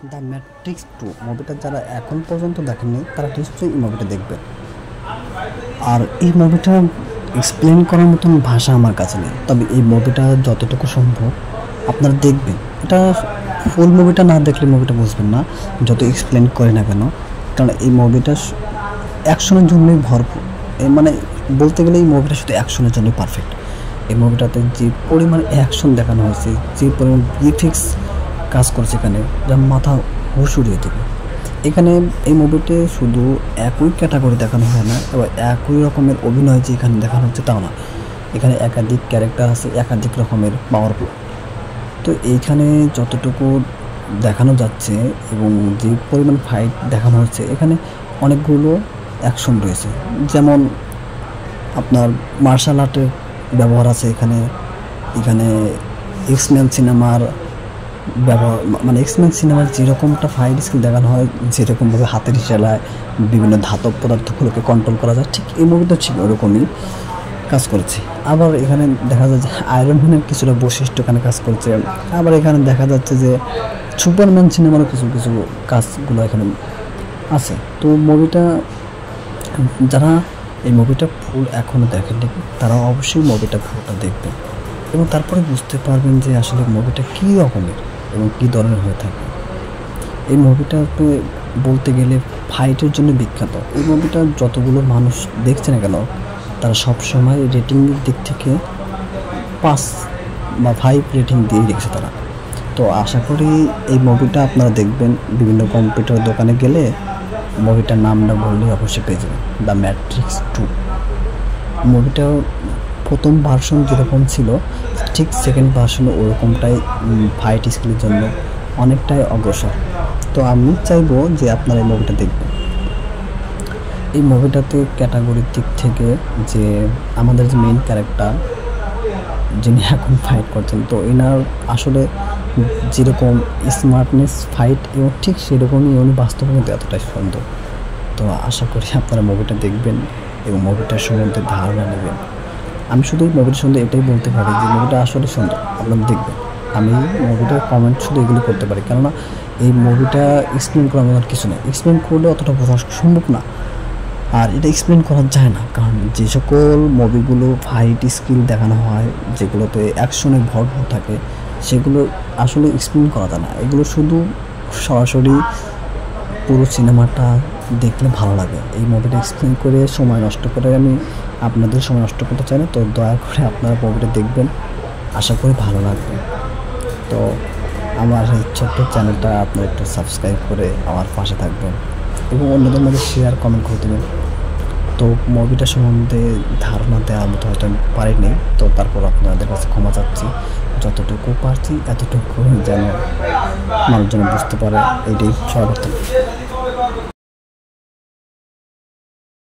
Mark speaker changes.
Speaker 1: The matrix 2 মুভিটা যারা এখন পর্যন্ত দেখেননি তারা নিশ্চয়ই এই মুভিটা দেখবে। আর এই মুভিটা এক্সপ্লেন করার মতন ভাষা আমার কাছে নেই, তবে এই মুভিটা যতটুকু সম্ভব আপনারা দেখবেন। এটা ফুল মুভিটা না দেখলে মুভিটা বুঝবেন না, যত এক্সপ্লেন করে না কেন, কারণ এই মুভিটা অ্যাকশনের জন্যই ভরপুর। মানে বলতে গেলে এই মুভিটা শুধু অ্যাকশনের জন্যই পারফেক্ট। এই মুভিটাতে যে পরিমাণ অ্যাকশন দেখানো হয়েছে, যে পরিমাণ ভিএফএক্স কাজ করছে এখানে, যা মাথা হুশ উড়িয়ে দেবে। এখানে এই মুভিতে শুধু একই ক্যাটাগরি দেখানো হয় না, এবার একই রকমের অভিনয় যে এখানে দেখানো হচ্ছে তাও না, এখানে একাধিক ক্যারেক্টার আছে, একাধিক রকমের পাওয়ারফুল। তো এইখানে যতটুকু দেখানো যাচ্ছে এবং যে পরিমাণ ফাইট দেখানো হচ্ছে, এখানে অনেকগুলো অ্যাকশন রয়েছে, যেমন আপনার মার্শাল আর্টের ব্যবহার আছে এখানে। এখানে এক্সম্যান সিনেমার ব্যবহার, মানে এক্সম্যান সিনেমার যেরকমটা ফাইট স্কিল দেখানো হয়, যেরকমভাবে হাতের ইশারায় বিভিন্ন ধাতব পদার্থগুলোকে কন্ট্রোল করা যায়, ঠিক এই মুভিটা ঠিক ওরকমই কাজ করেছে। আবার এখানে দেখা যাচ্ছে আয়রন ম্যানের কিছুটা বৈশিষ্ট্য এখানে কাজ করছে। আবার এখানে দেখা যাচ্ছে যে সুপারম্যান সিনেমারও কিছু কিছু কাজগুলো এখানে আছে। তো মুভিটা যারা এই মুভিটা ফুল এখনও দেখেননি তারা অবশ্যই মুভিটা পুরোটা দেখবেন এবং তারপরে বুঝতে পারবেন যে আসলে মুভিটা কী রকমের এবং কী ধরনের হয়ে থাকে। এই মুভিটাতে বলতে গেলে ফাইটের জন্য বিখ্যাত। এই মুভিটা যতগুলো মানুষ দেখছে না কেন, তারা সবসময় রেটিংয়ের দিক থেকে 5 বা 5 রেটিং দিয়ে রেখেছে তারা। তো আশা করি এই মুভিটা আপনারা দেখবেন। বিভিন্ন কম্পিউটার দোকানে গেলে মুভিটার নাম না বললে অবশ্যই পেয়ে যাবেন, দ্য ম্যাট্রিক্স 2। মুভিটার প্রথম ভার্সন যেরকম ছিল, ঠিক সেকেন্ড ভার্সনও ওরকমটাই ফাইট স্কিলের জন্য অনেকটাই অগ্রসর। তো আমি চাইবো যে আপনারা এই মুভিটা দেখবেন। এই মুভিটাতে ক্যাটাগরির দিক থেকে যে আমাদের যে মেইন ক্যারেক্টার যিনি এখন ফাইট করছেন, তো এনার আসলে যেরকম স্মার্টনেস ফাইট এবং ঠিক সেরকমই উনি বাস্তবে কিন্তু এতটাই সুন্দর। তো আশা করি আপনারা মুভিটা দেখবেন এবং মুভিটার সম্বন্ধে ধারণা নেবেন। আমি শুধু এই মুভিটার সম্বন্ধে এটাই বলতে পারি যে মুভিটা আসলে সুন্দর, আপনারা দেখবেন। আমি মুভিটার কমেন্ট শুধু এগুলো করতে পারি, কেননা এই মুভিটা এক্সপ্লেন করার মতো কিছু নেই। এক্সপ্লেন করলে অতটা বোঝা সম্ভব না, আর এটা এক্সপ্লেন করা যায় না, কারণ যে সকল মুভিগুলো ফাইট স্কিল দেখানো হয়, যেগুলোতে অ্যাকশনে ভরপুর থাকে, সেগুলো আসলে এক্সপ্লেন করা যায় না। এগুলো শুধু সরাসরি পুরো সিনেমাটা দেখলে ভালো লাগে। এই মুভিটা এক্সপ্লেন করে সময় নষ্ট করে আমি আপনাদের সময় নষ্ট করতে চাই না। তো দয়া করে আপনারা মুভিটা দেখবেন, আশা করি ভালো লাগবে। তো আমার এই ছোট্ট চ্যানেলটা আপনারা একটু সাবস্ক্রাইব করে আমার পাশে থাকবেন এবং অন্যদের মধ্যে শেয়ার কমেন্ট করে দেবেন। তো মুভিটা সম্বন্ধে ধারণা দেওয়ার মতো হয়তো আমি পারিনি, তো তারপর আপনাদের কাছে ক্ষমা চাচ্ছি। যতটুকু পারছি এতটুকু যেন মানুষজন বুঝতে পারে, এইটাই সর্বোত্তম।